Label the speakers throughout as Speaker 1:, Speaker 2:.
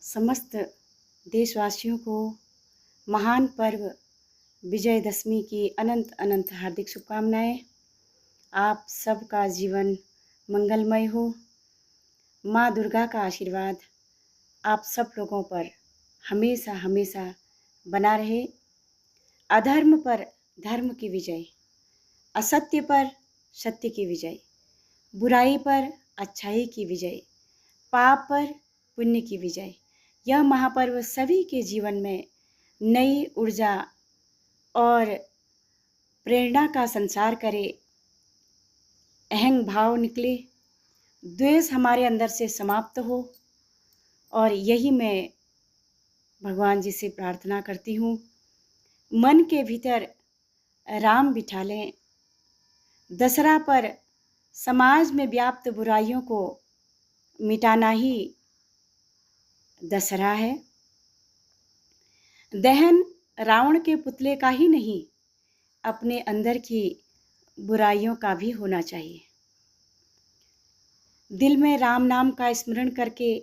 Speaker 1: समस्त देशवासियों को महान पर्व विजयदशमी की अनंत अनंत हार्दिक शुभकामनाएं। आप सबका जीवन मंगलमय हो। माँ दुर्गा का आशीर्वाद आप सब लोगों पर हमेशा हमेशा बना रहे। अधर्म पर धर्म की विजय, असत्य पर सत्य की विजय, बुराई पर अच्छाई की विजय, पाप पर पुण्य की विजय। यह महापर्व सभी के जीवन में नई ऊर्जा और प्रेरणा का संचार करे। अहंग भाव निकले, द्वेष हमारे अंदर से समाप्त हो। और यही मैं भगवान जी से प्रार्थना करती हूँ, मन के भीतर राम बिठा लें। दशहरा पर समाज में व्याप्त बुराइयों को मिटाना ही दशहरा है। दहन रावण के पुतले का ही नहीं, अपने अंदर की बुराइयों का भी होना चाहिए। दिल में राम नाम का स्मरण करके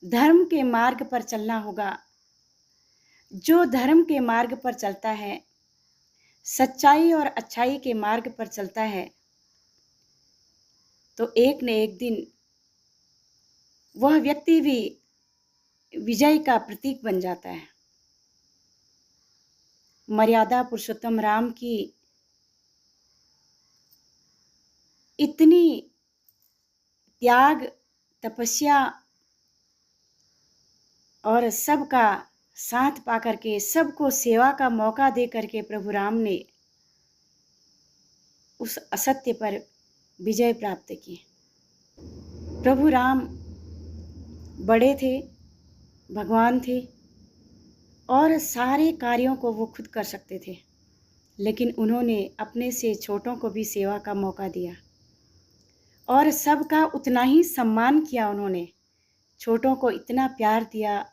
Speaker 1: धर्म के मार्ग पर चलना होगा। जो धर्म के मार्ग पर चलता है, सच्चाई और अच्छाई के मार्ग पर चलता है, तो एक न एक दिन वह व्यक्ति भी विजय का प्रतीक बन जाता है। मर्यादा पुरुषोत्तम राम की इतनी त्याग, तपस्या और सबका साथ पा करके, सबको सेवा का मौका दे करके प्रभु राम ने उस असत्य पर विजय प्राप्त की। प्रभु राम बड़े थे, भगवान थे और सारे कार्यों को वो खुद कर सकते थे, लेकिन उन्होंने अपने से छोटों को भी सेवा का मौका दिया और सबका उतना ही सम्मान किया। उन्होंने छोटों को इतना प्यार दिया,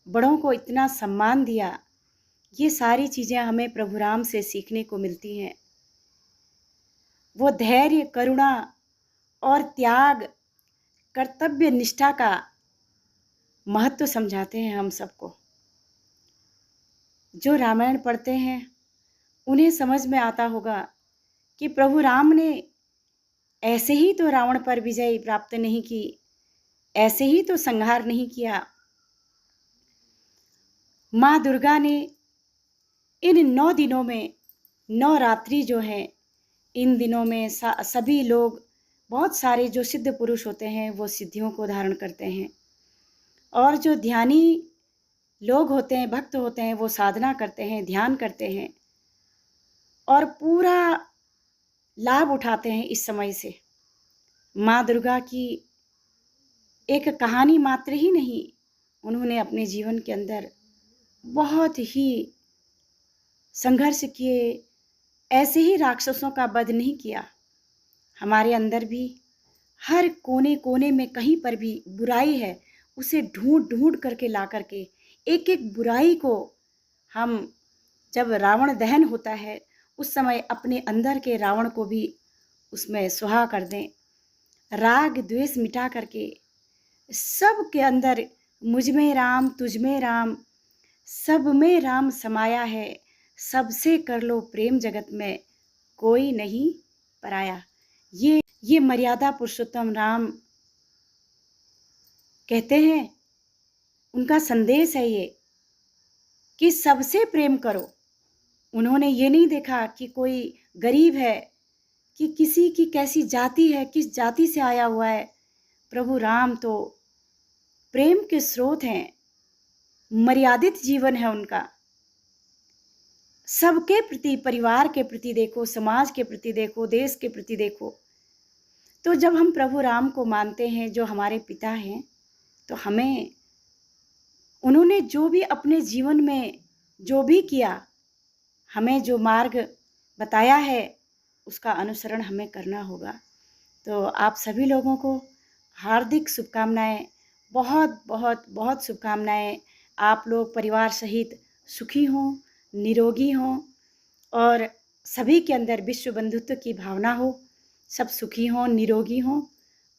Speaker 1: बड़ों को इतना सम्मान दिया। ये सारी चीज़ें हमें प्रभु राम से सीखने को मिलती हैं। वो धैर्य, करुणा और त्याग, कर्तव्य निष्ठा का महत्व समझाते हैं हम सबको। जो रामायण पढ़ते हैं उन्हें समझ में आता होगा कि प्रभु राम ने ऐसे ही तो रावण पर विजय प्राप्त नहीं की, ऐसे ही तो संहार नहीं किया। माँ दुर्गा ने इन 9 दिनों में, 9 रात्रि जो हैं, इन दिनों में सभी लोग, बहुत सारे जो सिद्ध पुरुष होते हैं वो सिद्धियों को धारण करते हैं, और जो ध्यानी लोग होते हैं, भक्त होते हैं, वो साधना करते हैं, ध्यान करते हैं और पूरा लाभ उठाते हैं इस समय से। माँ दुर्गा की एक कहानी मात्र ही नहीं, उन्होंने अपने जीवन के अंदर बहुत ही संघर्ष किए। ऐसे ही राक्षसों का वध नहीं किया। हमारे अंदर भी हर कोने कोने में कहीं पर भी बुराई है, उसे ढूंढ ढूंढ करके ला करके एक एक बुराई को हम, जब रावण दहन होता है उस समय अपने अंदर के रावण को भी उसमें सुहा कर दें। राग द्वेष मिटा करके सब के अंदर मुझ में राम, तुझ में राम, सब में राम समाया है, सबसे कर लो प्रेम, जगत में कोई नहीं पराया। ये मर्यादा पुरुषोत्तम राम कहते हैं, उनका संदेश है ये कि सबसे प्रेम करो। उन्होंने ये नहीं देखा कि कोई गरीब है, कि किसी की कैसी जाति है, किस जाति से आया हुआ है। प्रभु राम तो प्रेम के स्रोत हैं, मर्यादित जीवन है उनका। सबके प्रति, परिवार के प्रति देखो, समाज के प्रति देखो, देश के प्रति देखो। तो जब हम प्रभु राम को मानते हैं जो हमारे पिता हैं, तो हमें उन्होंने जो भी अपने जीवन में जो भी किया, हमें जो मार्ग बताया है, उसका अनुसरण हमें करना होगा। तो आप सभी लोगों को हार्दिक शुभकामनाएं, बहुत बहुत बहुत शुभकामनाएं। आप लोग परिवार सहित सुखी हों, निरोगी हों और सभी के अंदर विश्व बंधुत्व की भावना हो, सब सुखी हों, निरोगी हों।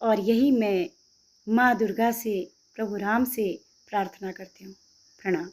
Speaker 1: और यही मैं माँ दुर्गा से, प्रभु राम से प्रार्थना करती हूँ। प्रणाम।